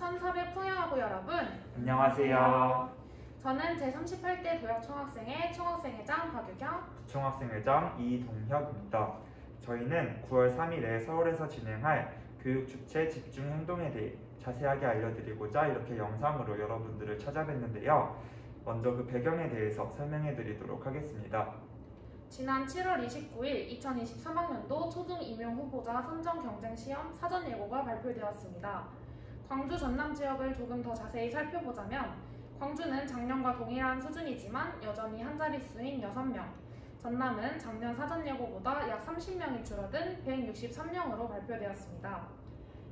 1400 풍요하고 여러분 안녕하세요. 저는 제38대 도약총학생회 총학생회장 박유경, 부총학생회장 이동혁입니다. 저희는 9월 3일에 서울에서 진행할 교육주체 집중행동에 대해 자세하게 알려드리고자 이렇게 영상으로 여러분들을 찾아뵀는데요. 먼저 그 배경에 대해서 설명해 드리도록 하겠습니다. 지난 7월 29일 2023학년도 초등 임용 후보자 선정 경쟁 시험 사전 예고가 발표되었습니다. 광주 전남 지역을 조금 더 자세히 살펴보자면 광주는 작년과 동일한 수준이지만 여전히 한 자릿수인 6명, 전남은 작년 사전 예고보다 약 30명이 줄어든 163명으로 발표되었습니다.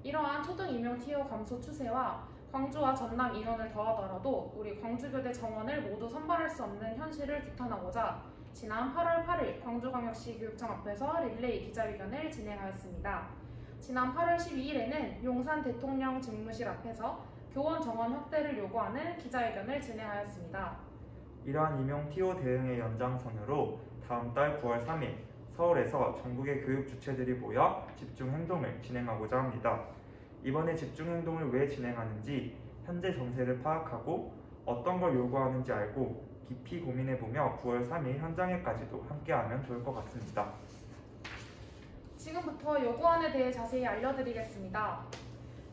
이러한 초등 임용 TO 감소 추세와 광주와 전남 인원을 더하더라도 우리 광주교대 정원을 모두 선발할 수 없는 현실을 규탄하고자 지난 8월 8일 광주광역시 교육청 앞에서 릴레이 기자회견을 진행하였습니다. 지난 8월 12일에는 용산 대통령 집무실 앞에서 교원 정원 확대를 요구하는 기자회견을 진행하였습니다. 이러한 임용 TO 대응의 연장선으로 다음 달 9월 3일 서울에서 전국의 교육 주체들이 모여 집중행동을 진행하고자 합니다. 이번에 집중행동을 왜 진행하는지 현재 정세를 파악하고 어떤 걸 요구하는지 알고 깊이 고민해보며 9월 3일 현장에까지도 함께하면 좋을 것 같습니다. 지금부터 요구안에 대해 자세히 알려드리겠습니다.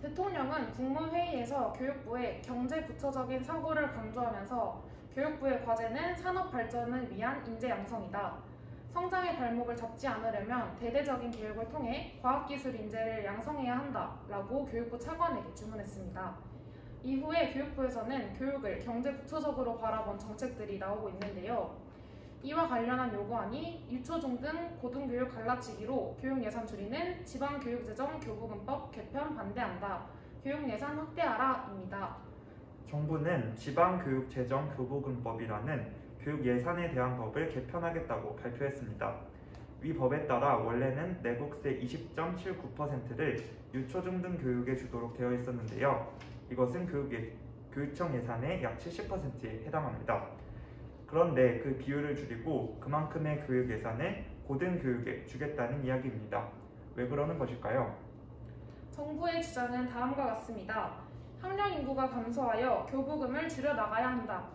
대통령은 국무회의에서 교육부의 경제부처적인 사고를 강조하면서 교육부의 과제는 산업 발전을 위한 인재 양성이다. 성장의 발목을 잡지 않으려면 대대적인 교육을 통해 과학기술 인재를 양성해야 한다라고 교육부 차관에게 주문했습니다. 이후에 교육부에서는 교육을 경제부처적으로 바라본 정책들이 나오고 있는데요. 이와 관련한 요구안이 유초중 등 고등교육 갈라치기로 교육예산 줄이는 지방교육재정 교부금법 개편 반대한다. 교육예산 확대하라입니다. 정부는 지방교육재정 교부금법이라는 교육예산에 대한 법을 개편하겠다고 발표했습니다. 위 법에 따라 원래는 내국세 20.79%를 유초중등 교육에 주도록 되어 있었는데요. 이것은 교육청 예산의 약 70%에 해당합니다. 그런데 그 비율을 줄이고 그만큼의 교육 예산을 고등교육에 주겠다는 이야기입니다. 왜 그러는 것일까요? 정부의 주장은 다음과 같습니다. 학령 인구가 감소하여 교부금을 줄여나가야 한다.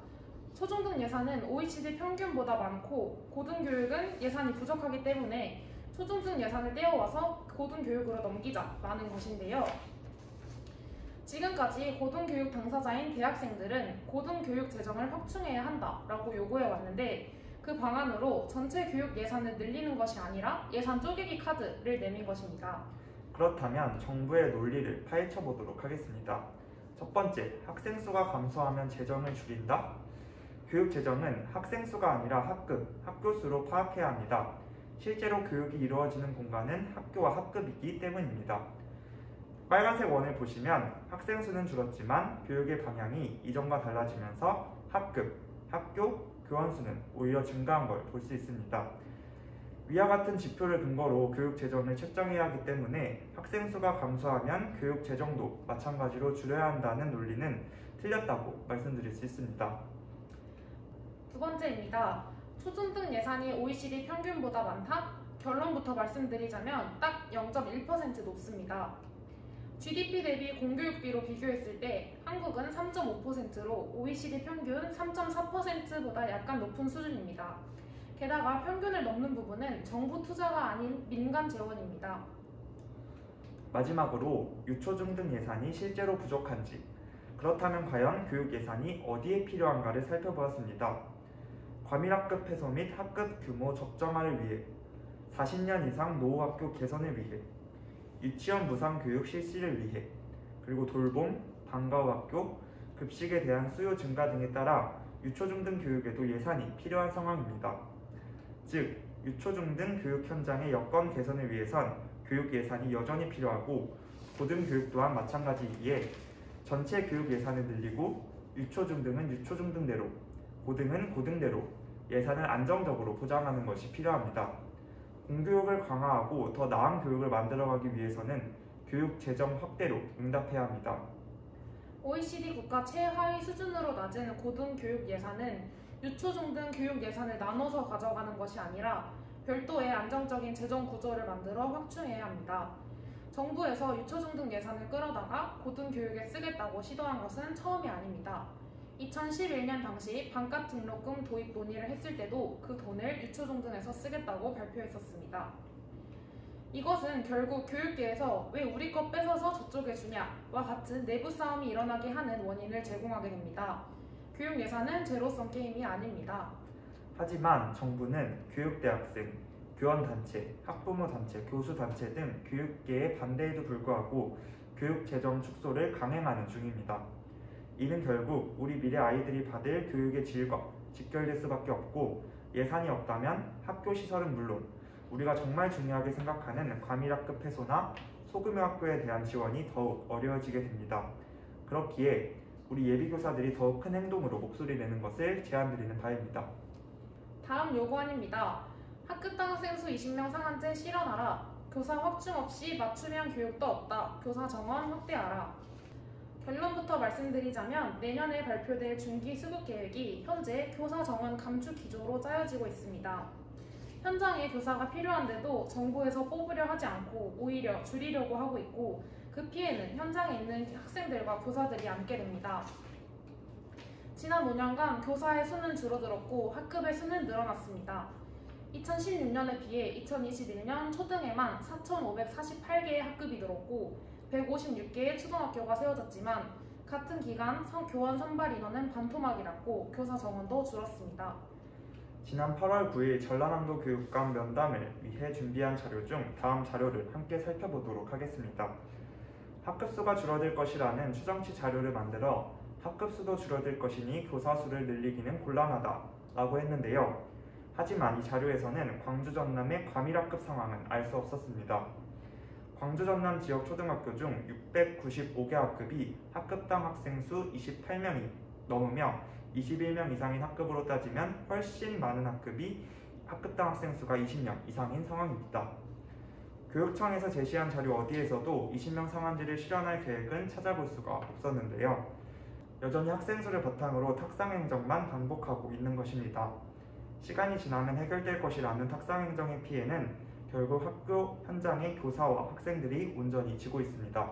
초중등 예산은 OECD 평균보다 많고 고등교육은 예산이 부족하기 때문에 초중등 예산을 떼어와서 고등교육으로 넘기자라는 것인데요. 지금까지 고등교육 당사자인 대학생들은 고등교육 재정을 확충해야 한다라고 요구해왔는데 그 방안으로 전체 교육 예산을 늘리는 것이 아니라 예산 쪼개기 카드를 내민 것입니다. 그렇다면 정부의 논리를 파헤쳐 보도록 하겠습니다. 첫 번째, 학생 수가 감소하면 재정을 줄인다? 교육 재정은 학생 수가 아니라 학교 수로 파악해야 합니다. 실제로 교육이 이루어지는 공간은 학교와 학급이기 때문입니다. 빨간색 원을 보시면 학생 수는 줄었지만 교육의 방향이 이전과 달라지면서 학교, 교원 수는 오히려 증가한 걸 볼 수 있습니다. 위와 같은 지표를 근거로 교육 재정을 책정해야 하기 때문에 학생 수가 감소하면 교육 재정도 마찬가지로 줄여야 한다는 논리는 틀렸다고 말씀드릴 수 있습니다. 두 번째입니다. 초중등 예산이 OECD 평균보다 많다? 결론부터 말씀드리자면 딱 0.1% 높습니다. GDP 대비 공교육비로 비교했을 때 한국은 3.5%로 OECD 평균 3.4%보다 약간 높은 수준입니다. 게다가 평균을 넘는 부분은 정부 투자가 아닌 민간 재원입니다. 마지막으로 유초중등 예산이 실제로 부족한지, 그렇다면 과연 교육 예산이 어디에 필요한가를 살펴보았습니다. 과밀학급 해소 및 학급 규모 적정화를 위해, 40년 이상 노후학교 개선을 위해, 유치원 무상교육 실시를 위해, 그리고 돌봄, 방과후 학교, 급식에 대한 수요 증가 등에 따라 유초중등 교육에도 예산이 필요한 상황입니다. 즉, 유초중등 교육 현장의 여건 개선을 위해선 교육 예산이 여전히 필요하고 고등교육 또한 마찬가지이기에 전체 교육 예산을 늘리고 유초중등은 유초중등대로, 고등은 고등대로 예산을 안정적으로 보장하는 것이 필요합니다. 공교육을 강화하고 더 나은 교육을 만들어가기 위해서는 교육 재정 확대로 응답해야 합니다. OECD 국가 최하위 수준으로 낮은 고등교육 예산은 유초중등 교육 예산을 나눠서 가져가는 것이 아니라 별도의 안정적인 재정 구조를 만들어 확충해야 합니다. 정부에서 유초중등 예산을 끌어다가 고등교육에 쓰겠다고 시도한 것은 처음이 아닙니다. 2011년 당시 반값 등록금 도입 논의를 했을 때도 그 돈을 유초중등에서 쓰겠다고 발표했었습니다. 이것은 결국 교육계에서 왜 우리 것 뺏어서 저쪽에 주냐와 같은 내부 싸움이 일어나게 하는 원인을 제공하게 됩니다. 교육 예산은 제로섬 게임이 아닙니다. 하지만 정부는 교육대학생, 교원단체, 학부모단체, 교수단체 등 교육계의 반대에도 불구하고 교육재정 축소를 강행하는 중입니다. 이는 결국 우리 미래 아이들이 받을 교육의 질과 직결될 수밖에 없고 예산이 없다면 학교 시설은 물론 우리가 정말 중요하게 생각하는 과밀학급 해소나 소규모 학교에 대한 지원이 더욱 어려워지게 됩니다. 그렇기에 우리 예비교사들이 더욱 큰 행동으로 목소리 내는 것을 제안드리는 바입니다. 다음 요구안입니다. 학급당 학생 수 20명 상한제 실현하라. 교사 확충 없이 맞춤형 교육도 없다. 교사 정원 확대하라. 결론부터 말씀드리자면 내년에 발표될 중기 수급 계획이 현재 교사 정원 감축 기조로 짜여지고 있습니다. 현장에 교사가 필요한데도 정부에서 뽑으려 하지 않고 오히려 줄이려고 하고 있고 그 피해는 현장에 있는 학생들과 교사들이 안게 됩니다. 지난 5년간 교사의 수는 줄어들었고 학급의 수는 늘어났습니다. 2016년에 비해 2021년 초등에만 4,548개의 학급이 늘었고 156개의 초등학교가 세워졌지만 같은 기간 교원 선발 인원은 반토막이 났고 교사 정원도 줄었습니다. 지난 8월 9일 전라남도 교육감 면담을 위해 준비한 자료 중 다음 자료를 함께 살펴보도록 하겠습니다. 학급수가 줄어들 것이라는 추정치 자료를 만들어 학급수도 줄어들 것이니 교사 수를 늘리기는 곤란하다 라고 했는데요. 하지만 이 자료에서는 광주 전남의 과밀학급 상황은 알 수 없었습니다. 광주 전남 지역 초등학교 중 695개 학급이 학급당 학생 수 28명이 넘으며 21명 이상인 학급으로 따지면 훨씬 많은 학급이 학급당 학생 수가 20명 이상인 상황입니다. 교육청에서 제시한 자료 어디에서도 20명 상한제를 실현할 계획은 찾아볼 수가 없었는데요. 여전히 학생 수를 바탕으로 탁상행정만 반복하고 있는 것입니다. 시간이 지나면 해결될 것이라는 탁상행정의 피해는 결국 학교 현장의 교사와 학생들이 온전히 지고 있습니다.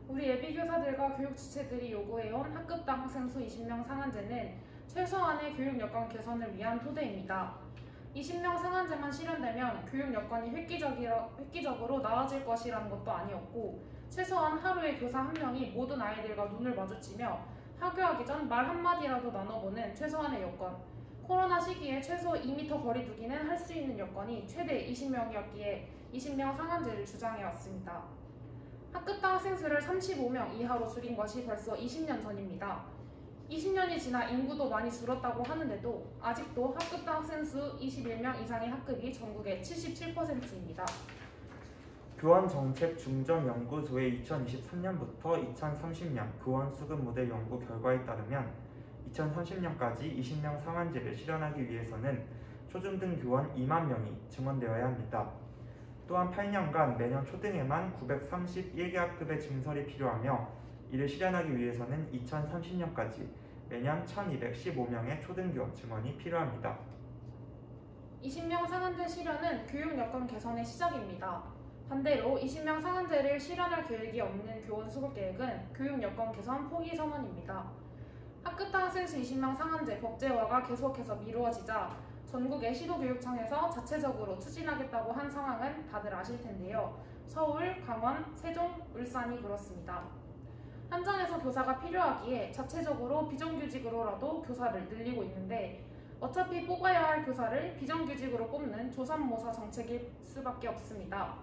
우리 예비교사들과 교육주체들이 요구해온 학급당 학생 수 20명 상한제는 최소한의 교육 여건 개선을 위한 토대입니다. 20명 상한제만 실현되면 교육 여건이 획기적으로 나아질 것이라는 것도 아니었고 최소한 하루에 교사 한 명이 모든 아이들과 눈을 마주치며 하교하기 전 말 한마디라도 나눠보는 최소한의 여건, 코로나 시기에 최소 2m 거리 두기는 할 수 있는 여건이 최대 20명이었기에 20명 상한제를 주장해왔습니다. 학급당 학생 수를 35명 이하로 줄인 것이 벌써 20년 전입니다. 20년이 지나 인구도 많이 줄었다고 하는데도 아직도 학급당 학생 수 21명 이상의 학급이 전국의 77%입니다. 교원정책중점연구소의 2023년부터 2030년 교원 수급 모델 연구 결과에 따르면 2030년까지 20명 상한제를 실현하기 위해서는 초중등 교원 2만 명이 증원되어야 합니다. 또한 8년간 매년 초등에만 931개 학급의 증설이 필요하며 이를 실현하기 위해서는 2030년까지 매년 1215명의 초등교원 증원이 필요합니다. 20명 상한제 실현은 교육 여건 개선의 시작입니다. 반대로 20명 상한제를 실현할 계획이 없는 교원 수급 계획은 교육 여건 개선 포기 선언입니다. 학급당 학생 수 20명 상한제 법제화가 계속해서 미루어지자 전국의 시도교육청에서 자체적으로 추진하겠다고 한 상황은 다들 아실 텐데요. 서울, 강원, 세종, 울산이 그렇습니다. 현장에서 교사가 필요하기에 자체적으로 비정규직으로라도 교사를 늘리고 있는데 어차피 뽑아야 할 교사를 비정규직으로 뽑는 조선모사 정책일 수밖에 없습니다.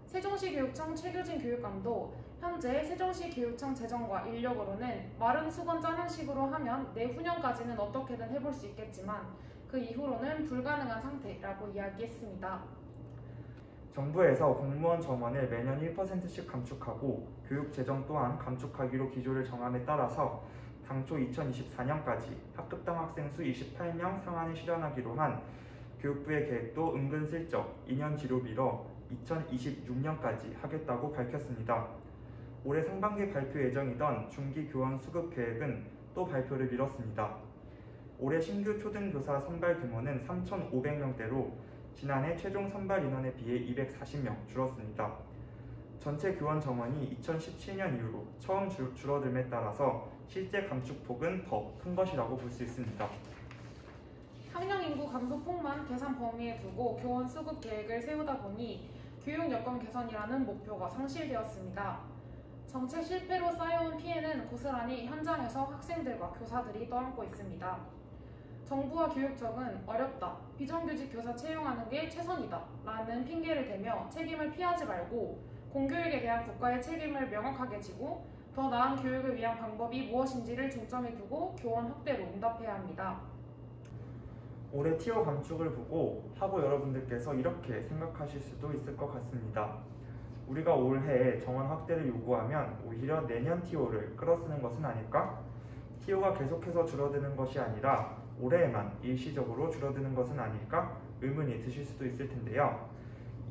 세종시 교육청 최규진 교육감도 현재 세종시 교육청 재정과 인력으로는 마른 수건 짜는 식으로 하면 내후년까지는 어떻게든 해볼 수 있겠지만 그 이후로는 불가능한 상태라고 이야기했습니다. 정부에서 공무원 정원을 매년 1%씩 감축하고 교육 재정 또한 감축하기로 기조를 정함에 따라서 당초 2024년까지 학급당 학생 수 28명 상한을 실현하기로 한 교육부의 계획도 은근슬쩍 2년 뒤로 미뤄 2026년까지 하겠다고 밝혔습니다. 올해 상반기 발표 예정이던 중기 교원 수급 계획은 또 발표를 미뤘습니다. 올해 신규 초등교사 선발 규모는 3,500명대로 지난해 최종 선발 인원에 비해 240명 줄었습니다. 전체 교원 정원이 2017년 이후로 처음 줄어듦에 따라서 실제 감축폭은 더 큰 것이라고 볼 수 있습니다. 학령 인구 감소폭만 계산 범위에 두고 교원 수급 계획을 세우다 보니 교육 여건 개선이라는 목표가 상실되었습니다. 정책 실패로 쌓여온 피해는 고스란히 현장에서 학생들과 교사들이 떠안고 있습니다. 정부와 교육청은 어렵다, 비정규직 교사 채용하는 게 최선이다 라는 핑계를 대며 책임을 피하지 말고 공교육에 대한 국가의 책임을 명확하게 지고 더 나은 교육을 위한 방법이 무엇인지를 중점에 두고 교원 확대로 응답해야 합니다. 올해 티오 감축을 보고 학우 여러분들께서 이렇게 생각하실 수도 있을 것 같습니다. 우리가 올해 정원 확대를 요구하면 오히려 내년 티오를 끌어쓰는 것은 아닐까? 티오가 계속해서 줄어드는 것이 아니라 올해에만 일시적으로 줄어드는 것은 아닐까? 의문이 드실 수도 있을 텐데요.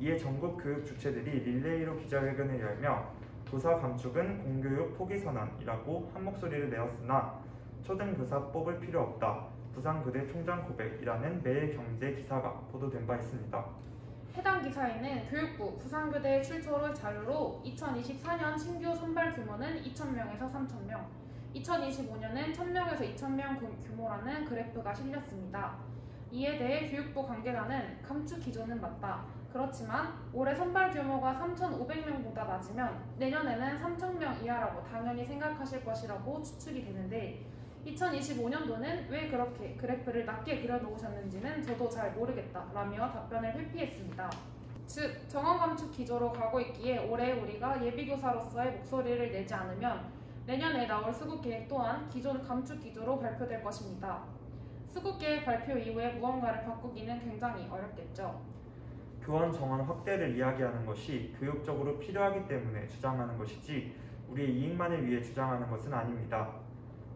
이에 전국 교육 주체들이 릴레이로 기자회견을 열며 교사 감축은 공교육 포기 선언이라고 한 목소리를 내었으나 초등교사 뽑을 필요 없다. 부산교대 총장 고백이라는 매일경제 기사가 보도된 바 있습니다. 해당 기사에는 교육부 부산교대 출처의 자료로 2024년 신규 선발 규모는 2,000명에서 3,000명, 2025년은 1,000명에서 2,000명 규모라는 그래프가 실렸습니다. 이에 대해 교육부 관계자는 감축 기조는 맞다. 그렇지만 올해 선발 규모가 3,500명보다 낮으면 내년에는 3,000명 이하라고 당연히 생각하실 것이라고 추측이 되는데 2025년도는 왜 그렇게 그래프를 낮게 그려놓으셨는지는 저도 잘 모르겠다라며 답변을 회피했습니다. 즉, 정원 감축 기조로 가고 있기에 올해 우리가 예비교사로서의 목소리를 내지 않으면 내년에 나올 수급계획 또한 기존 감축 기조로 발표될 것입니다. 수급계획 발표 이후에 무언가를 바꾸기는 굉장히 어렵겠죠. 교원 정원 확대를 이야기하는 것이 교육적으로 필요하기 때문에 주장하는 것이지 우리의 이익만을 위해 주장하는 것은 아닙니다.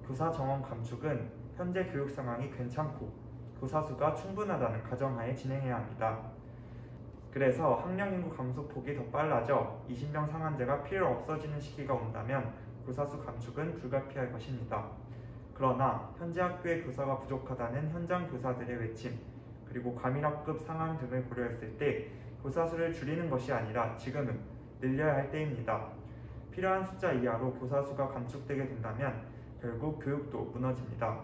교사 정원 감축은 현재 교육 상황이 괜찮고 교사 수가 충분하다는 가정하에 진행해야 합니다. 그래서 학령 인구 감소폭이 더 빨라져 20명 상한제가 필요 없어지는 시기가 온다면 교사 수 감축은 불가피할 것입니다. 그러나 현재 학교의 교사가 부족하다는 현장 교사들의 외침, 그리고 과밀학급 상황 등을 고려했을 때 교사 수를 줄이는 것이 아니라 지금은 늘려야 할 때입니다. 필요한 숫자 이하로 교사 수가 감축되게 된다면 결국 교육도 무너집니다.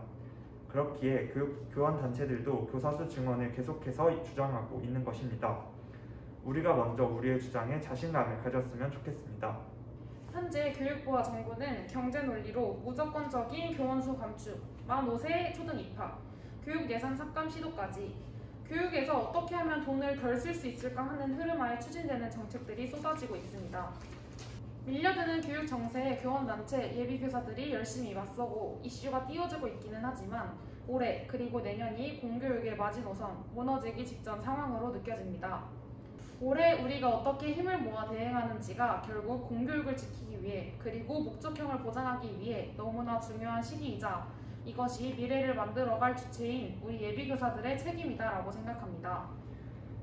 그렇기에 교원 단체들도 교사 수 증원을 계속해서 주장하고 있는 것입니다. 우리가 먼저 우리의 주장에 자신감을 가졌으면 좋겠습니다. 현재 교육부와 정부는 경제 논리로 무조건적인 교원수 감축, 만 5세 초등 입학, 교육 예산 삭감 시도까지 교육에서 어떻게 하면 돈을 덜 쓸 수 있을까 하는 흐름하에 추진되는 정책들이 쏟아지고 있습니다. 밀려드는 교육 정세에 교원단체, 예비교사들이 열심히 맞서고 이슈가 띄워지고 있기는 하지만 올해 그리고 내년이 공교육의 마지노선, 무너지기 직전 상황으로 느껴집니다. 올해 우리가 어떻게 힘을 모아 대응하는지가 결국 공교육을 지키기 위해 그리고 목적형을 보장하기 위해 너무나 중요한 시기이자 이것이 미래를 만들어갈 주체인 우리 예비교사들의 책임이다라고 생각합니다.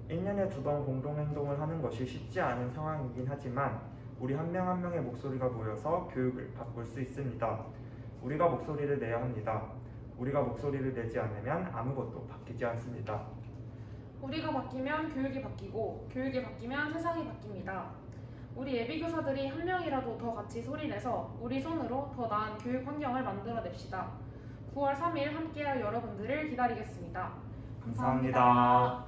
1년에 2번 공동행동을 하는 것이 쉽지 않은 상황이긴 하지만 우리 한 명 한 명의 목소리가 모여서 교육을 바꿀 수 있습니다. 우리가 목소리를 내야 합니다. 우리가 목소리를 내지 않으면 아무것도 바뀌지 않습니다. 우리가 바뀌면 교육이 바뀌고 교육이 바뀌면 세상이 바뀝니다. 우리 예비교사들이 한 명이라도 더 같이 소리내서 우리 손으로 더 나은 교육 환경을 만들어냅시다. 9월 3일 함께할 여러분들을 기다리겠습니다. 감사합니다.